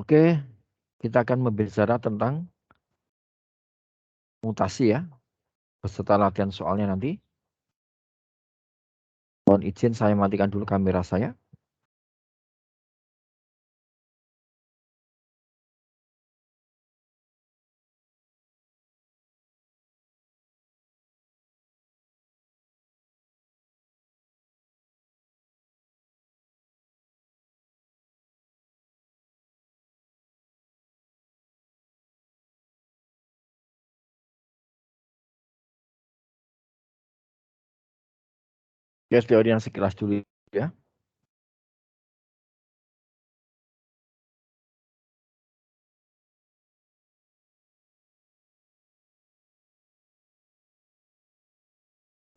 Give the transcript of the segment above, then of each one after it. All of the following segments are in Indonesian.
Oke, kita akan berbicara tentang mutasi ya, beserta latihan soalnya nanti. Mohon izin saya matikan dulu kamera saya. Ya, teori yang sekilas dulu ya.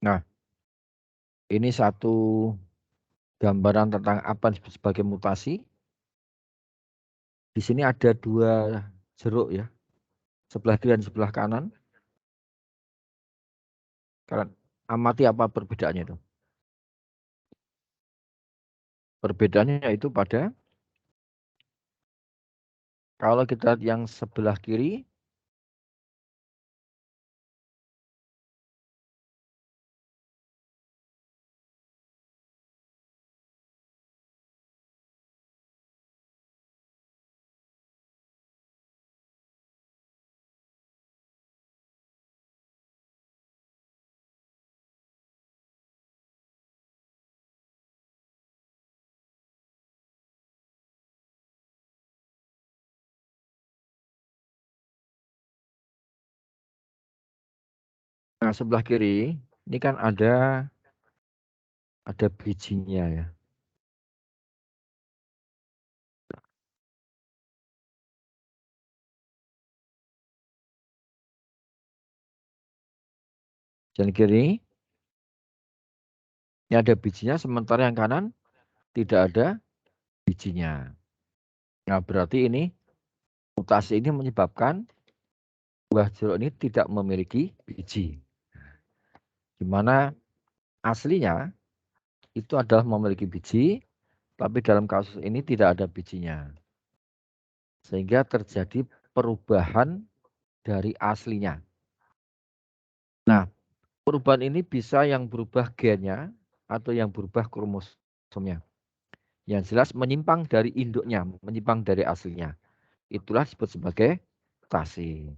Nah, ini satu gambaran tentang apa yang disebut sebagai mutasi. Di sini ada dua jeruk ya, sebelah kiri dan sebelah kanan. Kalian amati apa perbedaannya itu? Perbedaannya yaitu pada kalau kita lihat yang sebelah kiri, nah sebelah kiri ini kan ada bijinya ya. Dan kiri ini ada bijinya, sementara yang kanan tidak ada bijinya. Nah, berarti ini mutasi ini menyebabkan buah jeruk ini tidak memiliki biji. Di mana aslinya itu adalah memiliki biji, tapi dalam kasus ini tidak ada bijinya. Sehingga terjadi perubahan dari aslinya. Nah, perubahan ini bisa yang berubah gennya atau yang berubah kromosomnya. Yang jelas menyimpang dari induknya, menyimpang dari aslinya. Itulah disebut sebagai mutasi.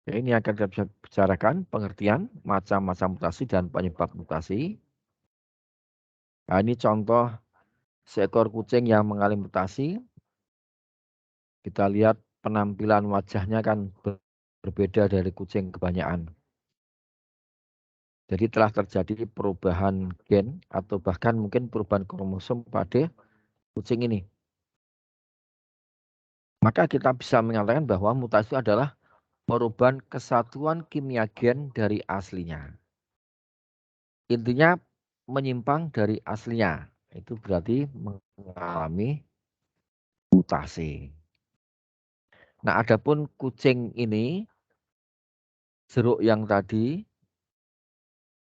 Ya, ini akan kita bicarakan pengertian macam-macam mutasi dan penyebab mutasi. Nah, ini contoh seekor kucing yang mengalami mutasi. Kita lihat penampilan wajahnya kan berbeda dari kucing kebanyakan. Jadi telah terjadi perubahan gen atau bahkan mungkin perubahan kromosom pada kucing ini. Maka kita bisa mengatakan bahwa mutasi itu adalah perubahan kesatuan kimia gen dari aslinya. Intinya menyimpang dari aslinya. Itu berarti mengalami mutasi. Nah, adapun kucing ini, jeruk yang tadi,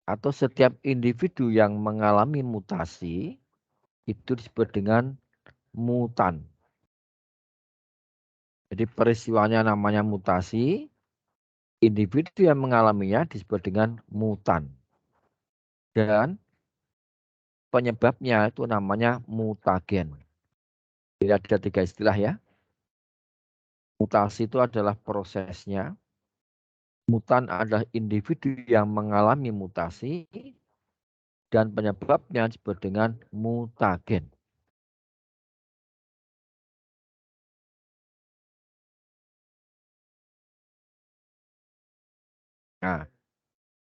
atau setiap individu yang mengalami mutasi, itu disebut dengan mutan. Jadi peristiwanya namanya mutasi, individu yang mengalaminya disebut dengan mutan. Dan penyebabnya itu namanya mutagen. Jadi ada tiga istilah ya. Mutasi itu adalah prosesnya. Mutan adalah individu yang mengalami mutasi. Dan penyebabnya disebut dengan mutagen. Nah,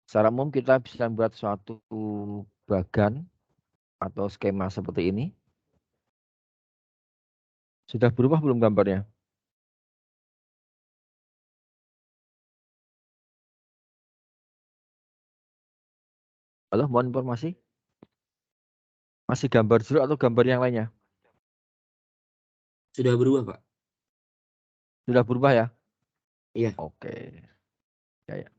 secara umum kita bisa membuat suatu bagan atau skema seperti ini. Sudah berubah belum gambarnya? Halo, mohon informasi. Masih gambar jeruk atau gambar yang lainnya? Sudah berubah, Pak. Sudah berubah ya? Iya. Oke. Ya, ya.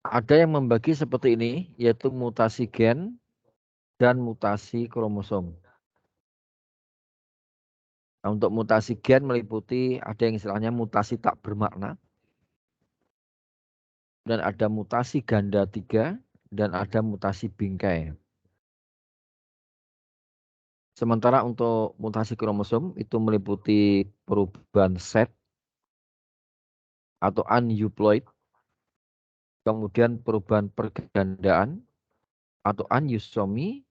Ada yang membagi seperti ini, yaitu mutasi gen dan mutasi kromosom. Nah, untuk mutasi gen meliputi ada yang istilahnya mutasi tak bermakna, dan ada mutasi ganda 3, dan ada mutasi bingkai. Sementara untuk mutasi kromosom itu meliputi perubahan set atau aneuploid, kemudian perubahan pergandaan atau aneuploidy,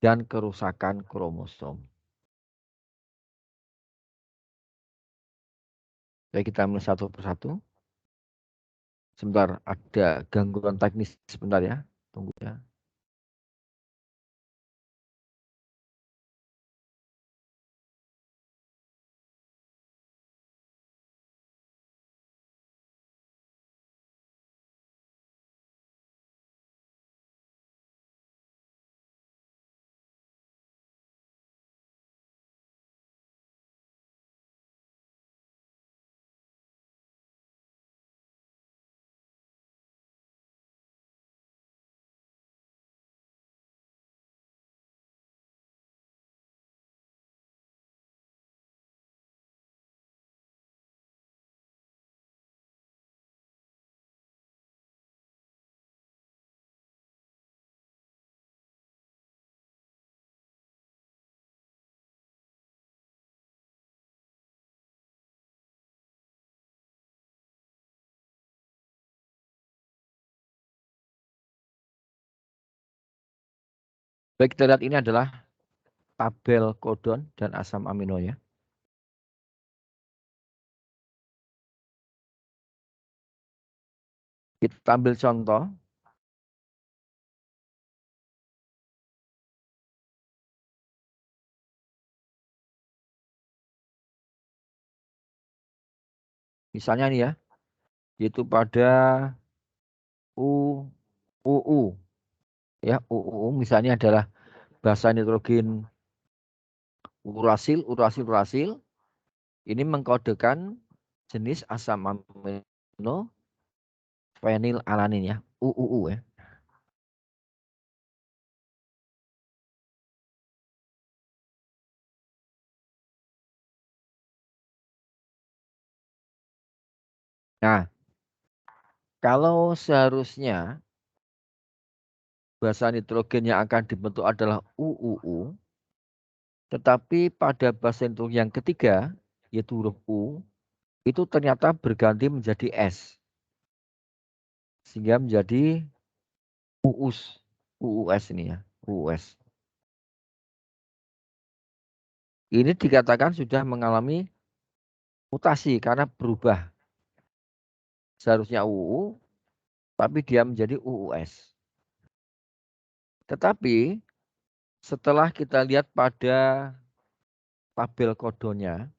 dan kerusakan kromosom. Baik, kita mulai satu persatu. Sebentar, ada gangguan teknis sebentar ya. Tunggu ya. Baik, kita lihat ini adalah tabel kodon dan asam amino ya. Kita ambil contoh. Misalnya nih ya, yaitu pada UUU ya, UUU misalnya adalah basa nitrogen urasil, urasil. Ini mengkodekan jenis asam amino fenilalanin ya, UUU ya. Nah, kalau seharusnya basa nitrogen yang akan dibentuk adalah UUU, tetapi pada basa nitrogen yang ketiga, yaitu huruf U, itu ternyata berganti menjadi S. Sehingga menjadi UUS, UUS ini ya, UUS. Ini dikatakan sudah mengalami mutasi karena berubah. Seharusnya UU, tapi dia menjadi UUS. Tetapi setelah kita lihat pada tabel kodonnya,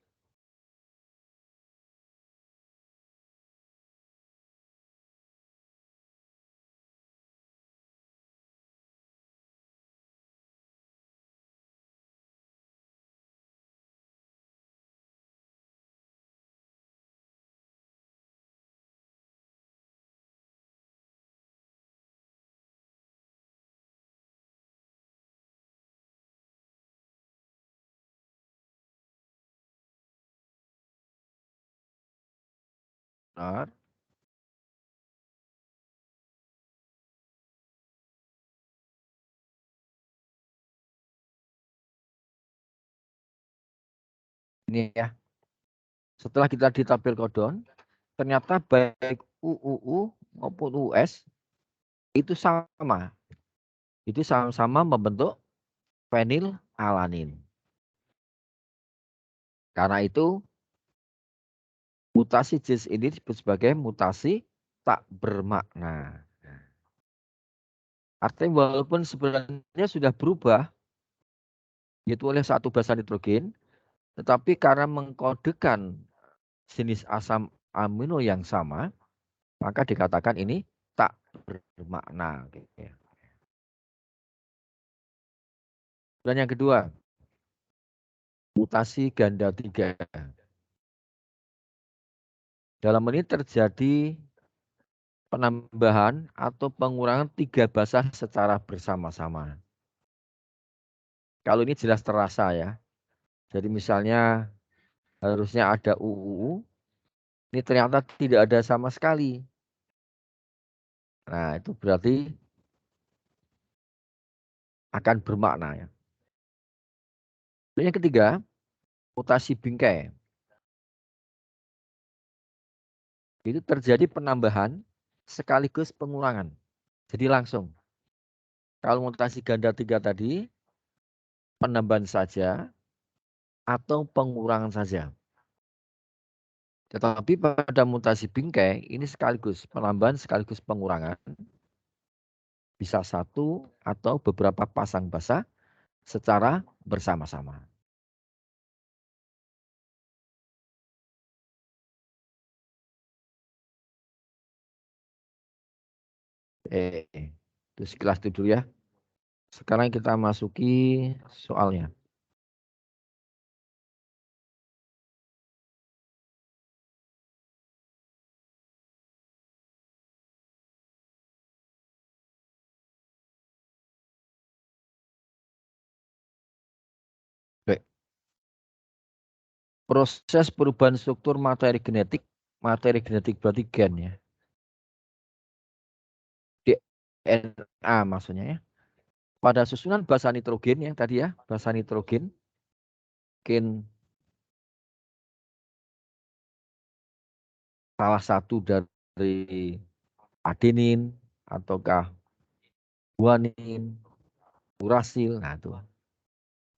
benar, ini ya. Setelah kita di tabel kodon, ternyata baik UUU maupun US itu sama. Itu sama-sama membentuk fenilalanin. Karena itu mutasi jenis ini disebut sebagai mutasi tak bermakna. Artinya walaupun sebenarnya sudah berubah, yaitu oleh satu basa nitrogen, tetapi karena mengkodekan jenis asam amino yang sama, maka dikatakan ini tak bermakna. Dan yang kedua, mutasi ganda 3. Dalam ini terjadi penambahan atau pengurangan 3 basa secara bersama-sama. Kalau ini jelas terasa ya. Jadi misalnya harusnya ada UU, ini ternyata tidak ada sama sekali. Nah, itu berarti akan bermakna ya. Yang ketiga, mutasi bingkai. Itu terjadi penambahan sekaligus pengurangan. Jadi langsung. Kalau mutasi ganda 3 tadi, penambahan saja atau pengurangan saja. Tetapi pada mutasi bingkai ini sekaligus penambahan sekaligus pengurangan. Bisa satu atau beberapa pasang basa secara bersama-sama. Itu sekilas itu dulu ya. Sekarang kita masuki soalnya. Baik. Proses perubahan struktur materi genetik berarti gen ya. DNA maksudnya ya. Pada susunan basa nitrogen yang tadi ya, basa nitrogen, mungkin salah satu dari adenin ataukah guanin, urasil, nah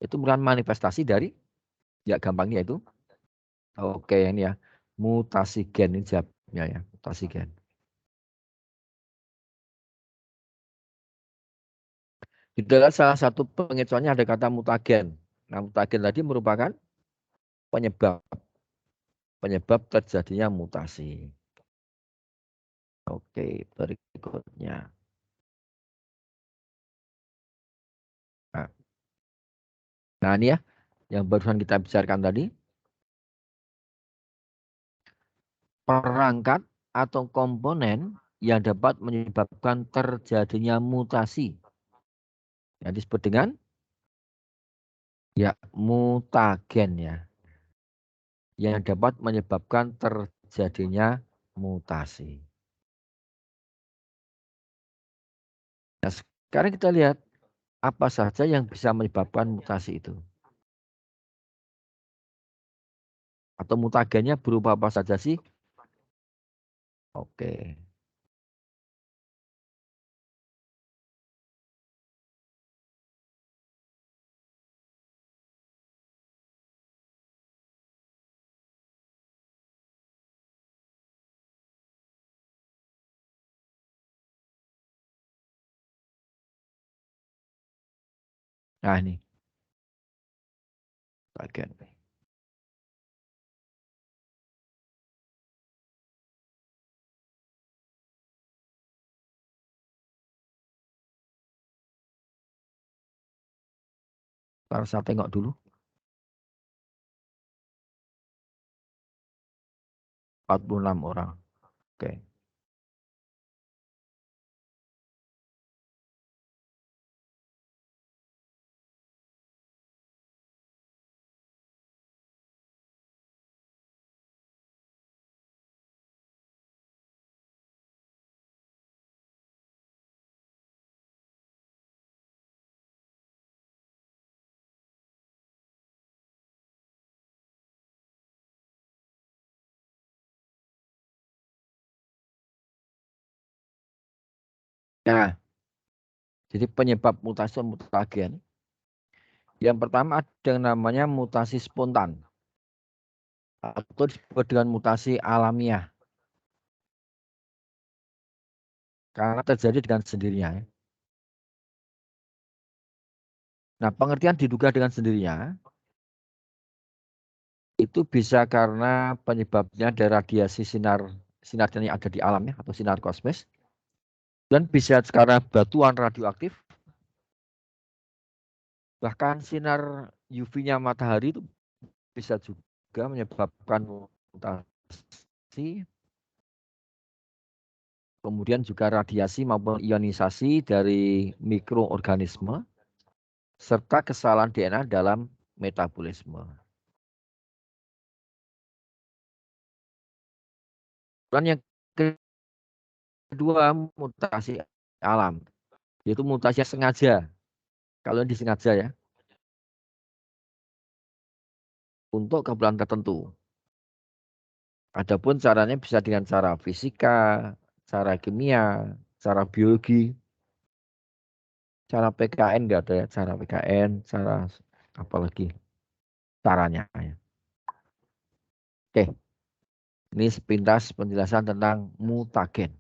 itu merupakan manifestasi dari ya gampangnya itu oke ini ya mutasi gen ini jawabnya ya mutasi gen. Di dalam salah satu pengecualiannya ada kata mutagen. Nah mutagen tadi merupakan penyebab terjadinya mutasi. Oke berikutnya. Nah ini ya yang barusan kita bicarakan tadi. Perangkat atau komponen yang dapat menyebabkan terjadinya mutasi. Yang disebut dengan ya mutagen ya. Yang dapat menyebabkan terjadinya mutasi. Nah, sekarang kita lihat apa saja yang bisa menyebabkan mutasi itu. Atau mutagennya berupa apa saja sih? Oke. Nah ini. Bagian. Kalau saya tengok dulu. 46 orang. Oke. Nah, jadi penyebab mutasi mutagen. Yang pertama ada yang namanya mutasi spontan. Atau disebut dengan mutasi alamiah. Karena terjadi dengan sendirinya. Nah, pengertian diduga dengan sendirinya itu bisa karena penyebabnya dari radiasi sinar yang ada di alam ya, atau sinar kosmis. Dan bisa karena batuan radioaktif. Bahkan sinar UV-nya matahari itu bisa juga menyebabkan mutasi kemudian juga radiasi maupun ionisasi dari mikroorganisme, serta kesalahan DNA dalam metabolisme. Dan yang kedua, mutasi alam, yaitu mutasi yang sengaja. Kalau yang disengaja ya, untuk keperluan tertentu. Adapun caranya bisa dengan cara fisika, cara kimia, cara biologi, cara PKN enggak ada ya, cara PKN, cara apalagi caranya. Oke, ini sepintas penjelasan tentang mutagen.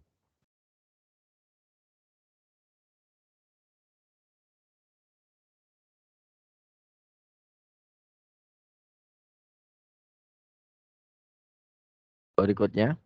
Berikutnya,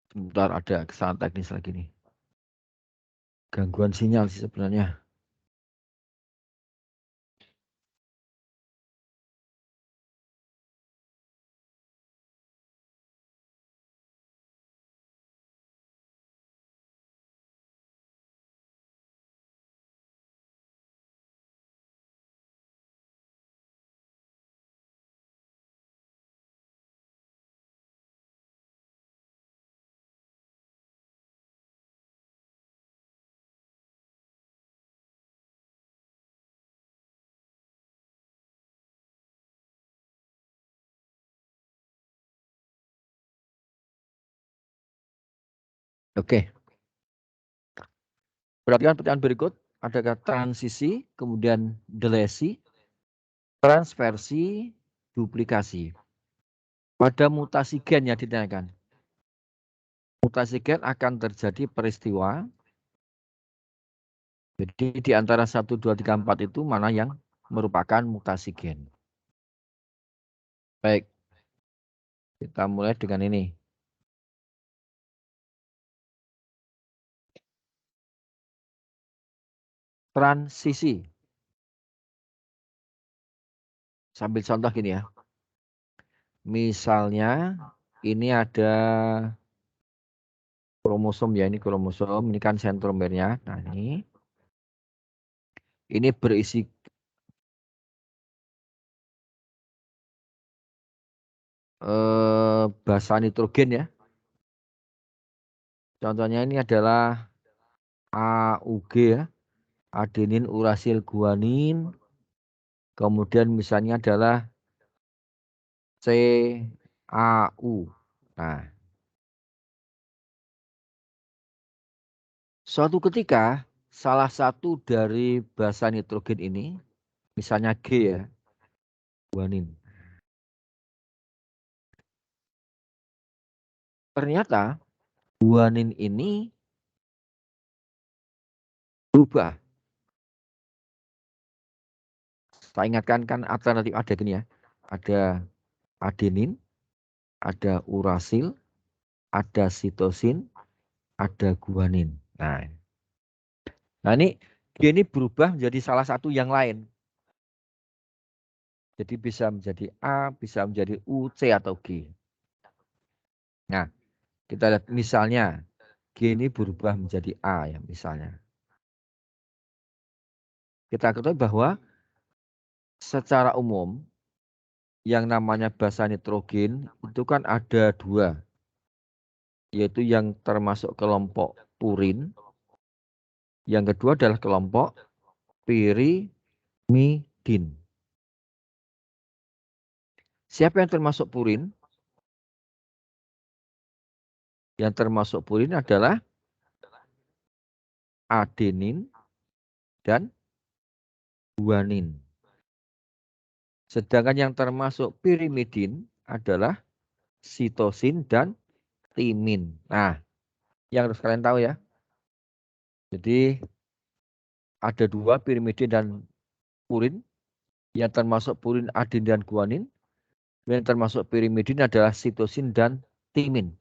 sebentar ada kesalahan teknis lagi nih. Gangguan sinyal sih sebenarnya. Oke, perhatikan pertanyaan berikut. Adakah transisi, kemudian delesi, transversi, duplikasi. Pada mutasi gen yang ditanyakan. Mutasi gen akan terjadi peristiwa. Jadi di antara 1, 2, 3, 4 itu mana yang merupakan mutasi gen. Baik, kita mulai dengan ini. Transisi. Sambil contoh gini ya. Misalnya ini ada kromosom ya, ini kromosom, ini kan sentromernya. Nah ini berisi basa nitrogen ya. Contohnya ini adalah AUG ya, adenin urasil guanin. Kemudian misalnya adalah CAU. Nah, suatu ketika salah satu dari basa nitrogen ini, misalnya G ya, guanin. Ternyata guanin ini berubah. Saya ingatkan kan alternatif ada gini ya. Ada adenin, ada urasil, ada sitosin, ada guanin. Nah ini berubah menjadi salah satu yang lain. Jadi bisa menjadi A, bisa menjadi U, C atau G. Nah, kita lihat misalnya G ini berubah menjadi A ya misalnya. Kita ketahui bahwa secara umum yang namanya basa nitrogen itu kan ada 2. Yaitu yang termasuk kelompok purin. Yang kedua adalah kelompok pirimidin. Siapa yang termasuk purin? Yang termasuk purin adalah adenin, dan guanin. Sedangkan yang termasuk pirimidin adalah sitosin dan timin. Nah, yang harus kalian tahu ya. Jadi ada dua, pirimidin dan purin. Yang termasuk purin, adenin, dan guanin. Yang termasuk pirimidin adalah sitosin dan timin.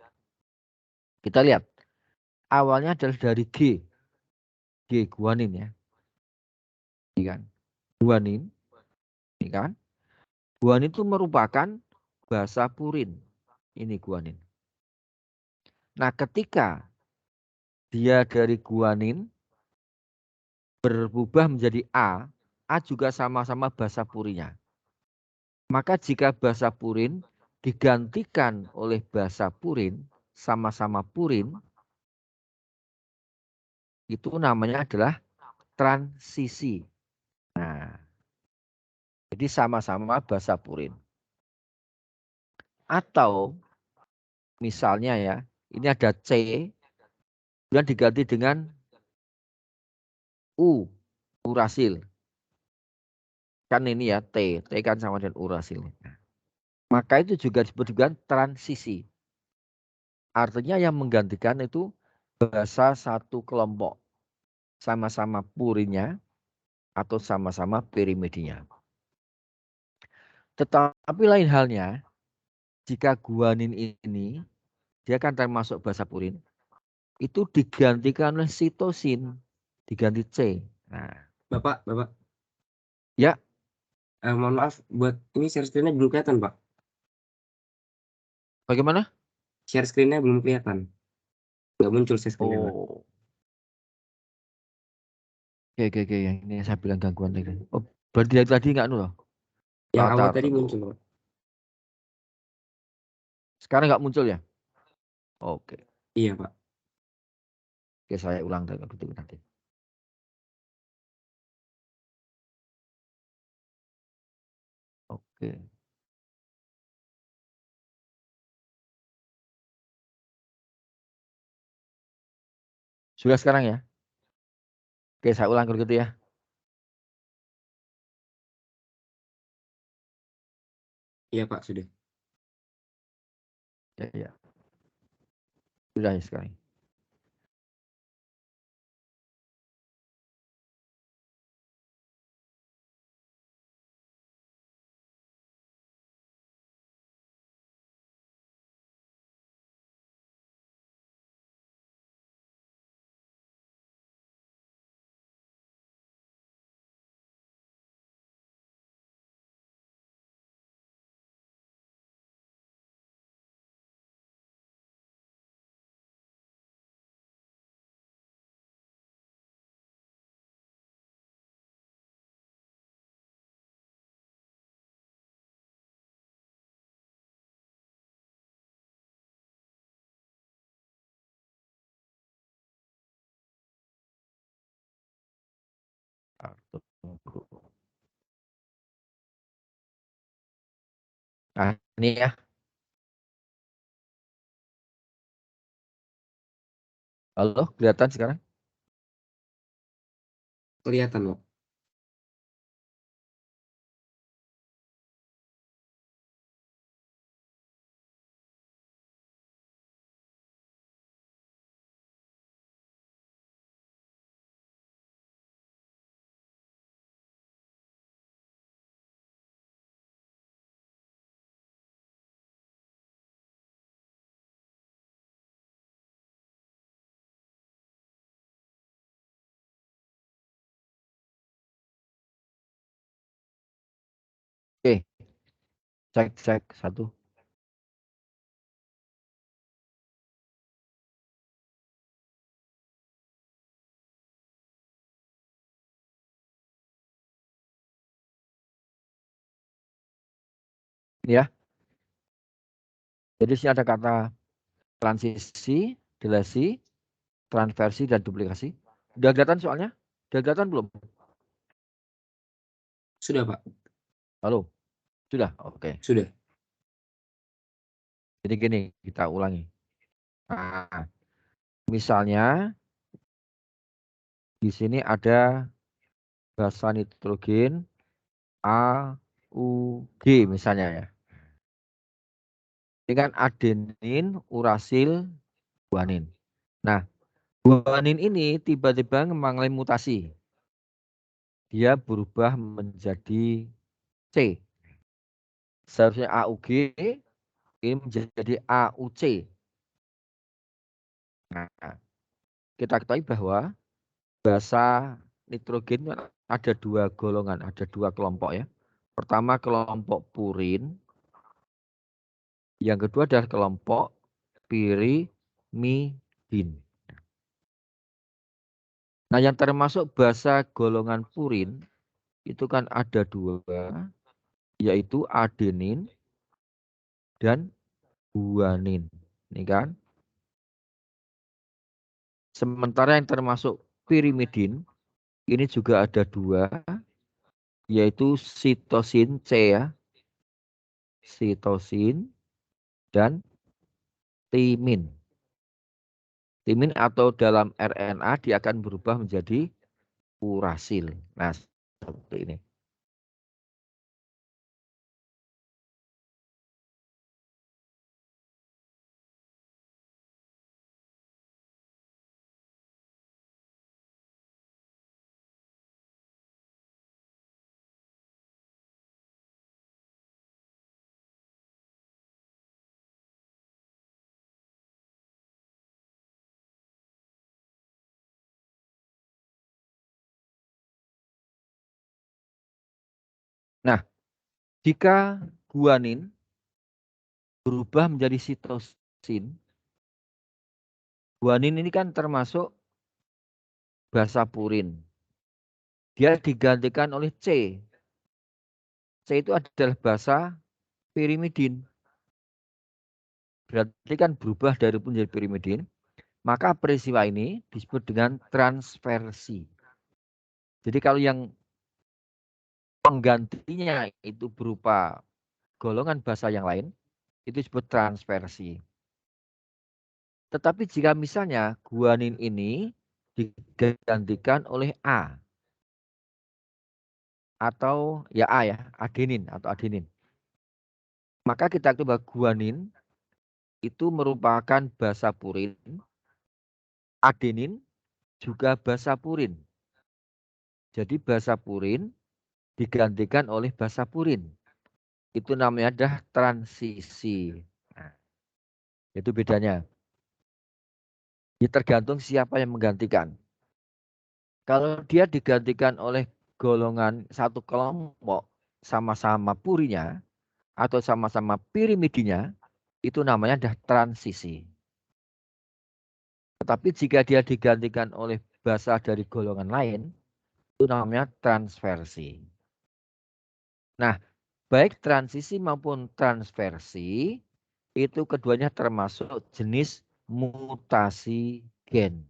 Kita lihat. Awalnya adalah dari G. G, guanin ya. Ini kan. Guanin. Ini kan. Guanin itu merupakan basa purin. Ini guanin. Nah, ketika dia dari guanin berubah menjadi A juga sama-sama basa purinya. Maka jika basa purin digantikan oleh basa purin, sama-sama purin, itu namanya adalah transisi. Nah, jadi sama-sama basa purin. Atau misalnya ya, ini ada C, kemudian diganti dengan urasil. Kan ini ya T kan sama dengan urasil. Nah, maka itu juga disebut dengan transisi. Artinya yang menggantikan itu basa satu kelompok. Sama-sama purinnya atau sama-sama pirimidinnya. Tetapi lain halnya, jika guanin ini, dia kan termasuk basa purin, itu digantikan oleh sitosin, diganti C. Nah, Bapak. ya. Mohon maaf, buat ini share screen-nya belum kelihatan, Pak. Bagaimana? Share screen-nya belum kelihatan. Nggak muncul share screen-nya, Pak. Oh. Oke. Yang ini saya bilang gangguan lagi. Oh, berarti dari tadi nggak loh. Yang awal Latar tadi dulu. muncul, Pak. Sekarang nggak muncul ya? Oke. Iya, Pak. Oke, saya ulang dari itu nanti. Oke. Sudah sekarang ya? Oke, saya ulang kalau gitu ya. Iya, Pak, sudah. Ya. Sudah ya sekarang. Nah, ini ya. Halo, kelihatan sekarang? Kelihatan, Pak. Oke. Cek satu. Ya. Jadi sini ada kata transisi, delesi, transversi, dan duplikasi. Udah kelihatan soalnya? Udah kelihatan belum? Sudah, Pak. Halo? Sudah? Oke. Sudah. Jadi gini, kita ulangi. Nah, misalnya Di sini ada basa nitrogen AUG misalnya ya. Ini kan adenin, urasil, guanin. Nah, guanin ini tiba-tiba mengalami mutasi. Dia berubah menjadi C. Seharusnya AUG ini menjadi AUC. Nah, kita ketahui bahwa basa nitrogen ada dua golongan, ada dua kelompok ya. Pertama kelompok purin, yang kedua adalah kelompok pirimidin. Nah, yang termasuk basa golongan purin itu kan ada dua, yaitu adenin dan guanin. Ini kan. Sementara yang termasuk pirimidin ini juga ada dua, yaitu sitosin C ya. Sitosin dan timin. Timin atau dalam RNA dia akan berubah menjadi urasil. Nah, seperti ini. Nah, jika guanin berubah menjadi sitosin, guanin ini kan termasuk basa purin. Dia digantikan oleh C. C itu adalah basa pirimidin. Berarti kan berubah dari pun menjadi pirimidin. Maka peristiwa ini disebut dengan transversi. Jadi kalau yang penggantinya itu berupa golongan basa yang lain, itu disebut transversi. Tetapi jika misalnya guanin ini digantikan oleh A, atau ya A ya, adenin atau adenin. Maka kita coba guanin itu merupakan basa purin, adenin juga basa purin. Jadi basa purin digantikan oleh basa purin. Itu namanya adalah transisi. Nah, itu bedanya. Ini tergantung siapa yang menggantikan. Kalau dia digantikan oleh golongan satu kelompok sama-sama purinya atau sama-sama pirimidinya, itu namanya adalah transisi. Tetapi jika dia digantikan oleh basa dari golongan lain, itu namanya transversi. Nah, baik transisi maupun transversi, itu keduanya termasuk jenis mutasi gen.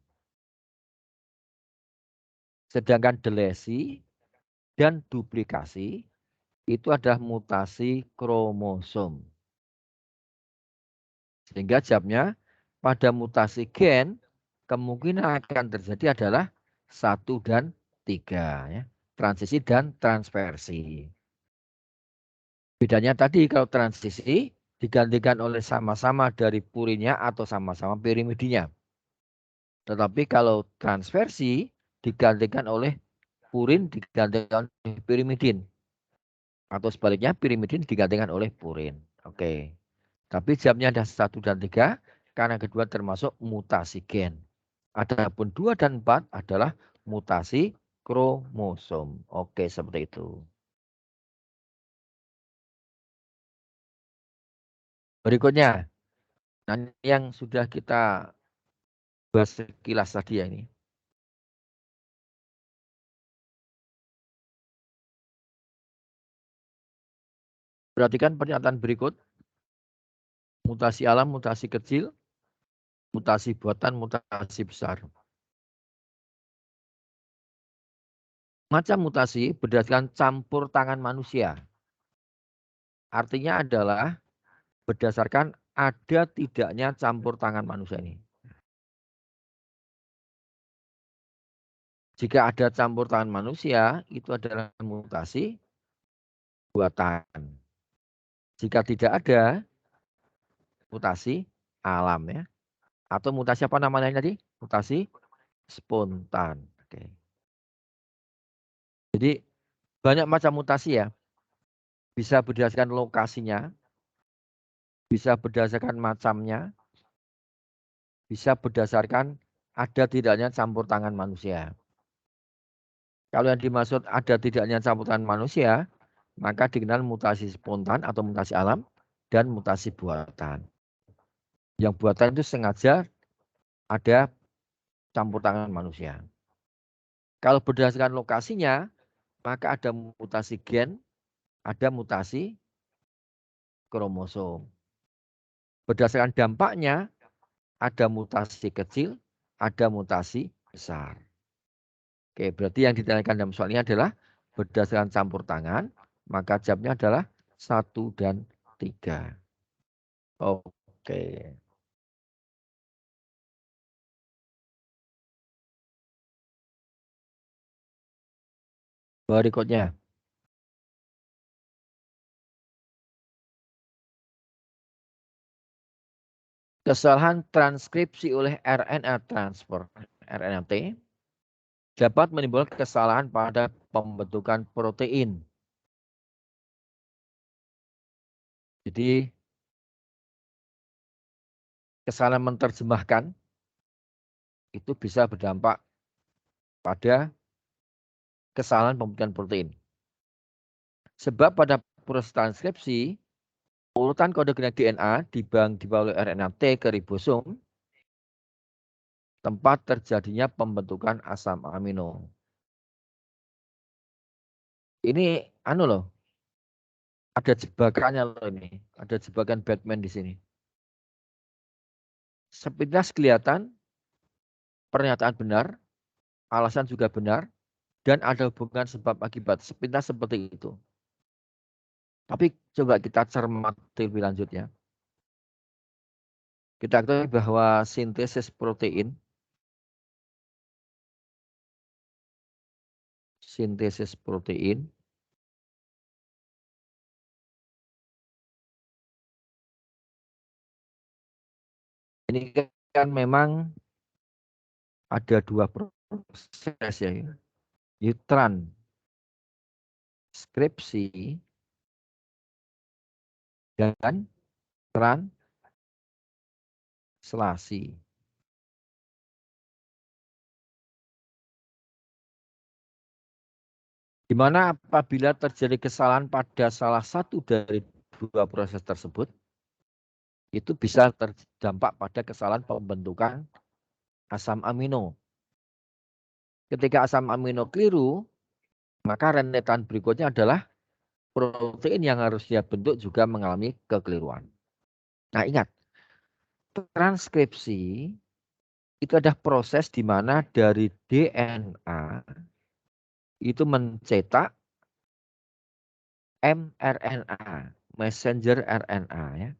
Sedangkan delesi dan duplikasi itu adalah mutasi kromosom. Sehingga jawabnya pada mutasi gen kemungkinan akan terjadi adalah 1 dan 3 ya. Transisi dan transversi. Bedanya tadi kalau transisi digantikan oleh sama-sama dari purinnya atau sama-sama pirimidinya. Tetapi kalau transversi digantikan oleh purin digantikan oleh pirimidin. Atau sebaliknya pirimidin digantikan oleh purin. Oke. Tapi jamnya ada 1 dan 3 karena kedua termasuk mutasi gen. Adapun 2 dan 4 adalah mutasi kromosom. Oke, seperti itu. Berikutnya, nah yang sudah kita bahas sekilas tadi ya ini. Perhatikan pernyataan berikut. Mutasi alam, mutasi kecil, mutasi buatan, mutasi besar. Macam mutasi berdasarkan campur tangan manusia. Artinya adalah berdasarkan ada tidaknya campur tangan manusia ini. Jika ada campur tangan manusia, itu adalah mutasi buatan. Jika tidak ada, mutasi alam ya. Atau mutasi apa namanya tadi? Mutasi spontan. Oke. Jadi banyak macam mutasi ya. Bisa berdasarkan lokasinya, bisa berdasarkan macamnya, bisa berdasarkan ada tidaknya campur tangan manusia. Kalau yang dimaksud ada tidaknya campur tangan manusia, maka dikenal mutasi spontan atau mutasi alam dan mutasi buatan. Yang buatan itu sengaja ada campur tangan manusia. Kalau berdasarkan lokasinya, maka ada mutasi gen, ada mutasi kromosom. Berdasarkan dampaknya, ada mutasi kecil, ada mutasi besar. Oke, berarti yang ditanyakan dalam soal ini adalah berdasarkan campur tangan, maka jawabnya adalah 1 dan 3. Oke. Berikutnya. Kesalahan transkripsi oleh RNA transfer RNA dapat menimbulkan kesalahan pada pembentukan protein. Jadi kesalahan menerjemahkan itu bisa berdampak pada kesalahan pembentukan protein. Sebab pada proses transkripsi, urutan kode genetik DNA dibawa oleh RNA T ke ribosom, tempat terjadinya pembentukan asam amino. Ini loh, ada jebakannya loh ini, ada jebakan Batman di sini. Sepintas kelihatan pernyataan benar, alasan juga benar, dan ada hubungan sebab akibat. Sepintas seperti itu. Tapi coba kita cermati lebih lanjut ya. Kita ketahui bahwa sintesis protein ini kan memang ada 2 proses ya. Transkripsi dan translasi. Di mana apabila terjadi kesalahan pada salah satu dari 2 proses tersebut, itu bisa terdampak pada kesalahan pembentukan asam amino. Ketika asam amino keliru, maka rentetan berikutnya adalah protein yang harus dia bentuk juga mengalami kekeliruan. Nah ingat, transkripsi itu ada proses di mana dari DNA itu mencetak mRNA, messenger RNA ya,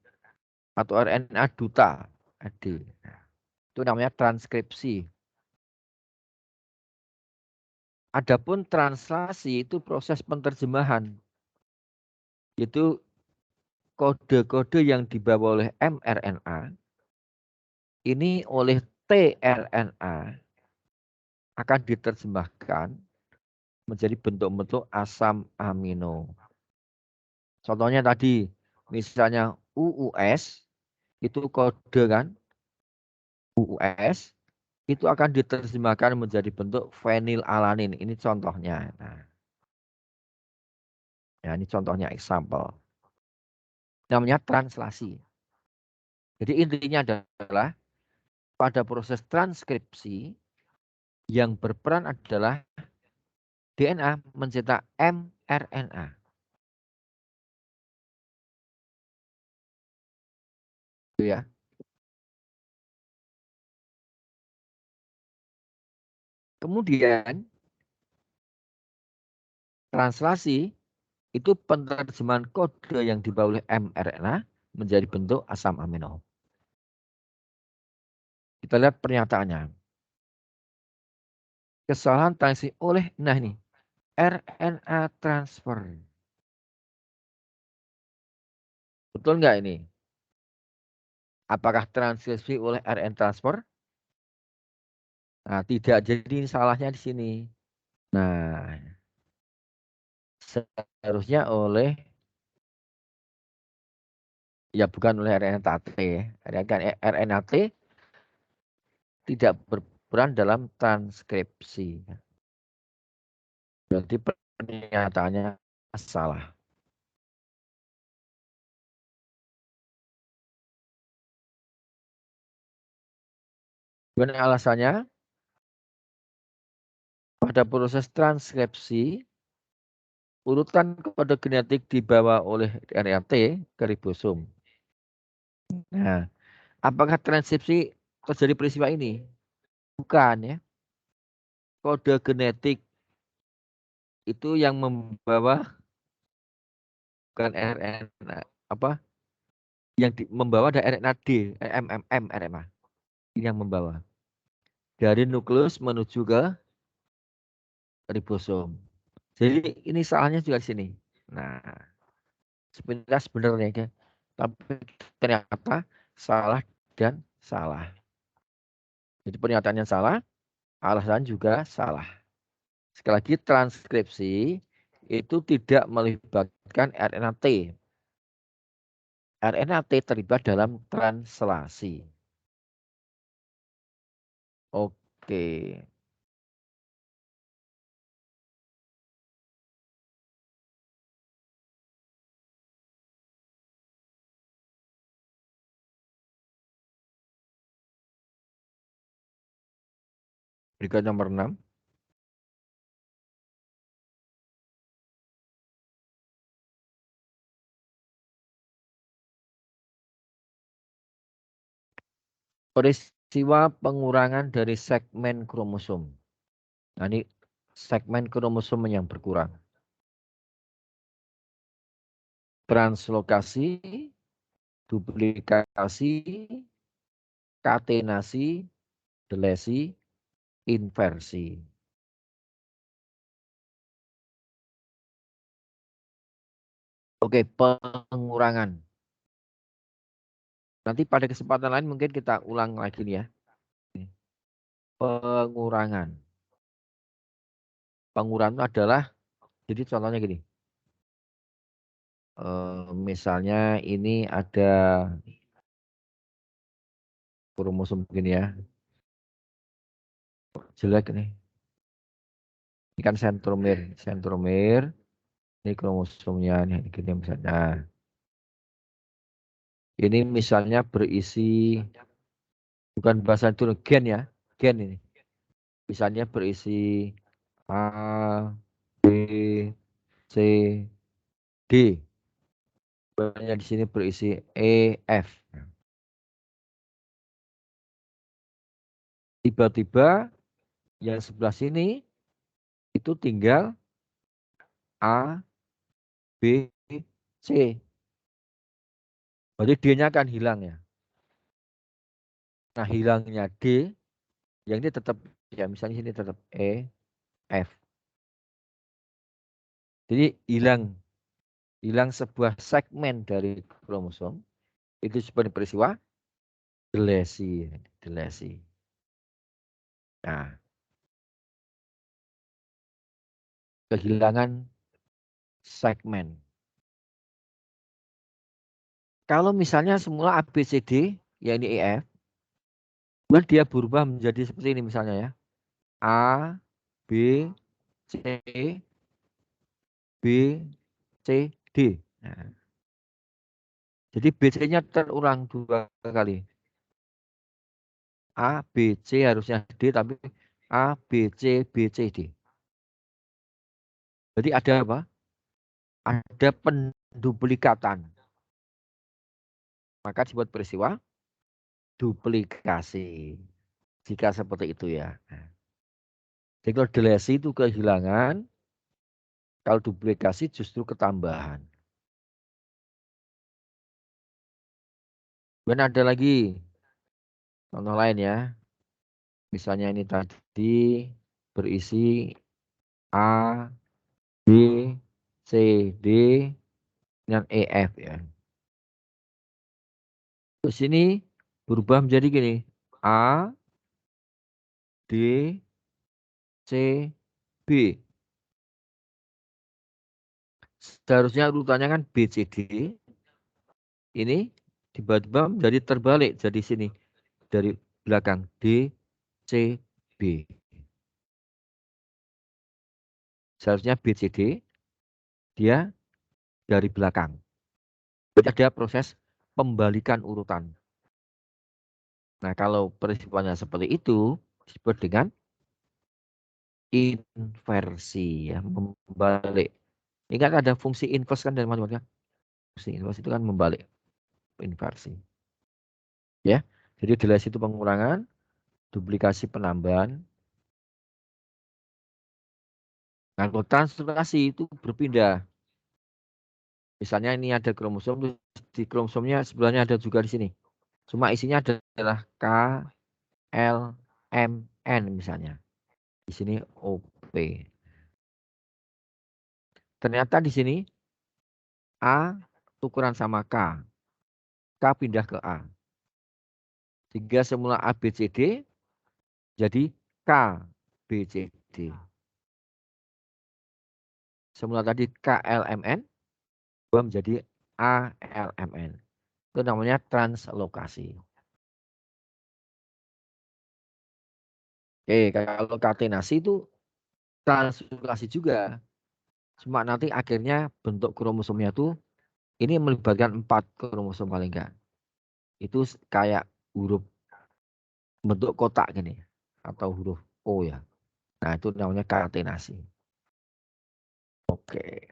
atau RNA duta, AD. Itu namanya transkripsi. Adapun translasi itu proses penerjemahan. Itu kode-kode yang dibawa oleh mRNA ini oleh tRNA akan diterjemahkan menjadi bentuk-bentuk asam amino. Contohnya tadi, misalnya UUS, itu kode kan, UUS, itu akan diterjemahkan menjadi bentuk fenilalanin. Ini contohnya. Nah, ya, ini contohnya example. Namanya translasi. Jadi intinya adalah pada proses transkripsi yang berperan adalah DNA mencetak mRNA. Ya. Kemudian translasi itu penerjemahan kode yang dibawa oleh mRNA menjadi bentuk asam amino. Kita lihat pernyataannya. Kesalahan transaksi oleh, nah ini, RNA transfer. Betul nggak ini? Apakah transkripsi oleh RNA transfer? Nah, tidak. Jadi salahnya di sini. Nah, seharusnya oleh, ya bukan oleh RNA-T. RNA-T tidak berperan dalam transkripsi. Berarti pernyataannya salah. Gimana alasannya? Pada proses transkripsi, urutan kode genetik dibawa oleh RNA-T ke ribosom. Nah, apakah transkripsi terjadi peristiwa ini? Bukan ya. Kode genetik itu yang membawa, bukan RNA apa? Yang membawa ada RNA D, mRNA. Ini yang membawa dari nukleus menuju ke ribosom. Jadi ini salahnya juga di sini. Nah, sepintas benar ya, tapi ternyata salah dan salah. Jadi pernyataannya salah, alasan juga salah. Sekali lagi, transkripsi itu tidak melibatkan RNA-T. RNA-T terlibat dalam translasi. Oke. Berikut nomor 6. Peristiwa pengurangan dari segmen kromosom. Nah, ini segmen kromosom yang berkurang. Translokasi, duplikasi, katenasi, delesi, inversi. Oke, pengurangan. Nanti pada kesempatan lain mungkin kita ulang lagi nih ya. Pengurangan. Pengurangan adalah, jadi contohnya gini. Misalnya ini ada kromosom begini ya. Jelek nih. Ini kan sentromer. Sentromer. Ini kromosomnya nih, gini misalnya. Ini misalnya berisi, bukan bahasa itu gen ya, gen ini. Misalnya berisi A, B, C, D. Banyak di sini berisi E, F. Tiba-tiba yang sebelah sini itu tinggal A, B, C. Berarti D-nya akan hilang ya. Nah, hilangnya D, yang ini tetap, ya misalnya sini tetap E, F. Jadi hilang sebuah segmen dari kromosom, itu sebagai peristiwa delesi. Nah, kehilangan segmen. Kalau misalnya semula A, B, C, D, ya ini E, F, kemudian dia berubah menjadi seperti ini misalnya ya. A, B, C, B, C, D. Nah, jadi BC-nya terulang 2 kali. A, B, C harusnya D, tapi A, B, C, B, C, D. Jadi ada apa? Ada penduplikatan. Maka disebut peristiwa duplikasi. Jika seperti itu ya. Jadi kalau delesi itu kehilangan, kalau duplikasi justru ketambahan. Dan ada lagi contoh lain ya. Misalnya ini tadi berisi A, B, C, D, dan E, F ya. Terus ini berubah menjadi gini. A, D, C, B. Seharusnya urutannya kan B, C, D. Ini tiba-tiba menjadi terbalik. Jadi sini. Dari belakang D, C, B. Seharusnya B, C, D. Dia dari belakang. Jadi ada proses pembalikan urutan. Nah, kalau peristiwanya seperti itu disebut dengan inversi ya, membalik. Ingat ada fungsi inverse kan dari matematika? Fungsi inverse itu kan membalik, inversi. Ya. Jadi delasi itu pengurangan, duplikasi penambahan. Nah, kalau translocation itu berpindah. Misalnya ini ada kromosom, di kromosomnya sebelahnya ada juga di sini. Cuma isinya adalah K, L, M, N misalnya. Di sini OP. Ternyata di sini A tukeran sama K. K pindah ke A. Sehingga semula A, B, C, D jadi K, B, C, D. Semula tadi K, L, M, N menjadi A, L, M, N. Itu namanya translokasi. Oke, kalau katenasi itu translokasi juga. Cuma nanti akhirnya bentuk kromosomnya tuh ini melibatkan 4 kromosom paling enggak. Itu kayak huruf bentuk kotak gini atau huruf O ya. Nah, itu namanya katenasi. Oke.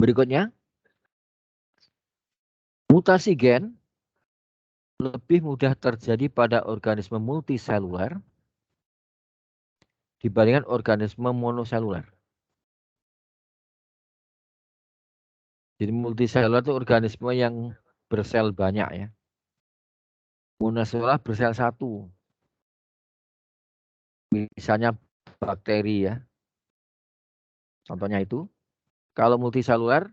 Berikutnya, mutasi gen lebih mudah terjadi pada organisme multiseluler dibandingkan organisme monoseluler. Jadi multiseluler itu organisme yang bersel banyak ya. Monoseluler bersel satu. Misalnya bakteri ya. Contohnya itu. Kalau multiseluler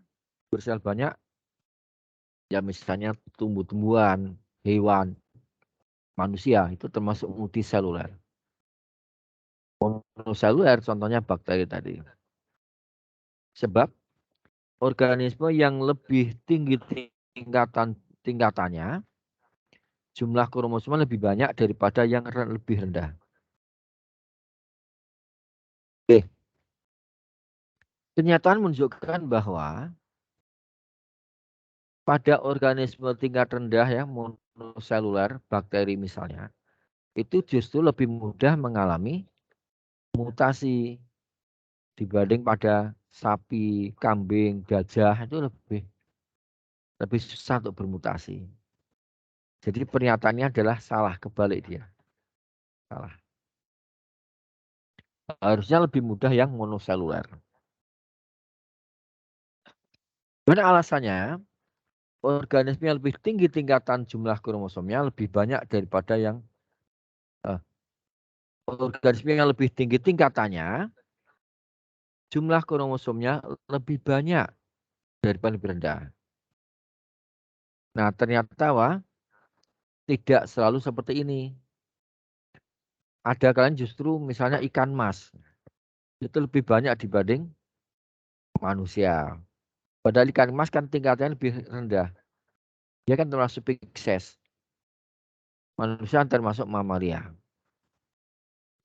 bersel banyak ya misalnya tumbuh-tumbuhan, hewan, manusia itu termasuk multiseluler. Monoseluler contohnya bakteri tadi. Sebab organisme yang lebih tinggi tingkatannya jumlah kromosomnya lebih banyak daripada yang lebih rendah. Oke. Kenyataan menunjukkan bahwa pada organisme tingkat rendah ya monoseluler, bakteri misalnya, itu justru lebih mudah mengalami mutasi dibanding pada sapi, kambing, gajah itu lebih susah untuk bermutasi. Jadi pernyataannya adalah salah, kebalik dia. Salah. Harusnya lebih mudah yang monoseluler. Karena alasannya organisme yang lebih tinggi tingkatan jumlah kromosomnya lebih banyak daripada yang organisme yang lebih tinggi tingkatannya jumlah kromosomnya lebih banyak daripada lebih rendah. Nah, ternyata tidak selalu seperti ini. Ada kalian justru misalnya ikan mas itu lebih banyak dibanding manusia. Padahal ikan mas kan tingkatnya lebih rendah. Dia kan termasuk Pisces. Manusia termasuk mamalia.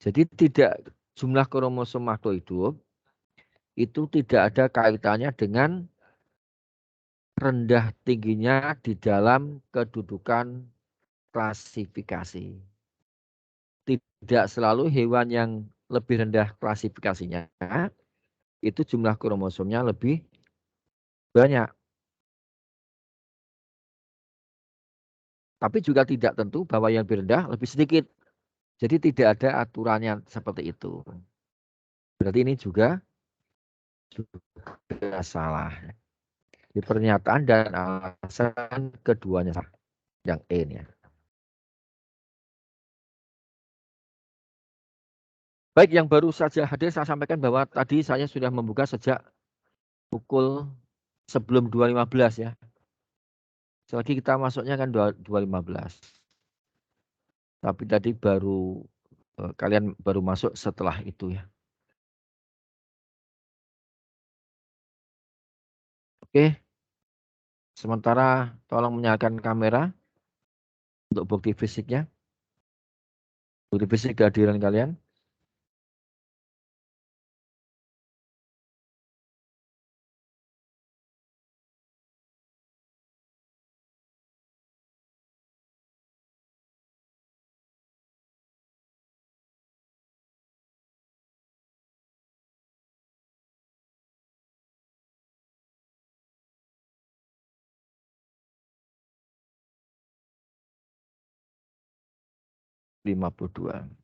Jadi tidak jumlah kromosom makhluk hidup itu tidak ada kaitannya dengan rendah tingginya di dalam kedudukan klasifikasi. Tidak selalu hewan yang lebih rendah klasifikasinya itu jumlah kromosomnya lebih banyak. Tapi juga tidak tentu bahwa yang lebih rendah lebih sedikit. Jadi tidak ada aturannya seperti itu. Berarti ini juga salah. Di pernyataan dan alasan keduanya salah. Yang E ini ya. Baik, yang baru saja hadir saya sampaikan bahwa tadi saya sudah membuka sejak pukul sebelum 2.15 ya. Selagi kita masuknya kan 2.15. Tapi tadi kalian baru masuk setelah itu ya. Oke. Sementara tolong menyalakan kamera untuk bukti fisiknya. Bukti fisik kehadiran kalian. Lima 52.